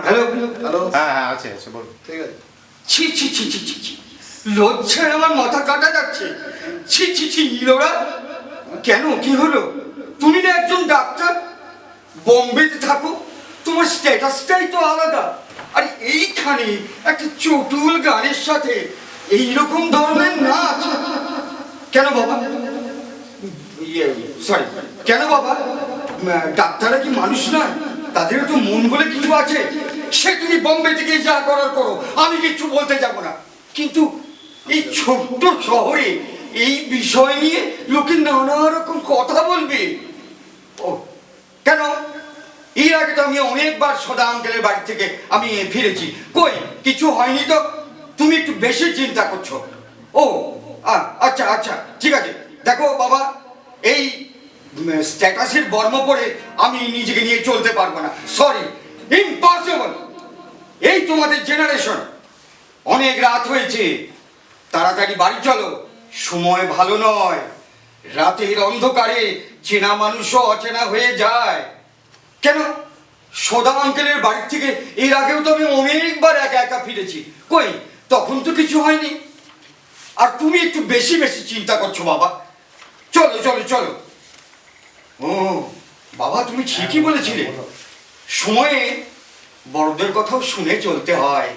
Hello hello. হ্যাঁ হ্যাঁ আছে আছে বলুন। ঠিক আছে। ছি ছি ছি ছি ছি ছি, লজ্জায় আমার মাথা কাটা যাচ্ছে। ছি ছি ছি ইলোরা, কেন কি হলো? তুমি না একজন ডাক্তার, বোম্বেতে থাকো, তোমার স্ট্যাটাসটাই তো আলাদা। আর এইখানে একটা চটুল গানের সাথে এইরকম ধরনের নাচ, কেন বাবা? সরি, কেন বাবা? ডাক্তাররা কি মানুষ নয়? তাদেরও তো মন বলে কিছু আছে। সে তুমি বোম্বে থেকে যা করার করো, আমি কিছু বলতে যাব না। কিন্তু এই ছোট্ট শহরে এই বিষয় নিয়ে লোকে নানা রকম কথা বলবে। ও কেন? এর আগে তো আমি অনেকবার সদা আঙ্কেলের বাড়ি থেকে আমি ফিরেছি, কই কিছু হয়নি তো। তুমি একটু বেশি চিন্তা করছো। ও আচ্ছা আচ্ছা ঠিক আছে। দেখো বাবা, এই স্ট্যাটাসের বর্ম পরে আমি নিজেকে নিয়ে চলতে পারবো না। Sorry, impossible. এই তোমাদের জেনারেশন, অনেক রাত হয়েছে, তাড়াতাড়ি বাড়ি চলো। সময় ভালো নয়, রাতের অন্ধকারে চেনা মানুষও অচেনা হয়ে যায়। কেন? সদা আঙ্কেলের বাড়ি থেকে এর আগেও তো আমি অনেকবার একা একা ফিরেছি, কই তখন তো কিছু হয়নি। আর তুমি একটু বেশি বেশি চিন্তা করছো বাবা। চলো চলো চলো। ও বাবা, তুমি ঠিকই বলেছিলে, সময়ে বড়দের কথাও শুনে চলতে হয়।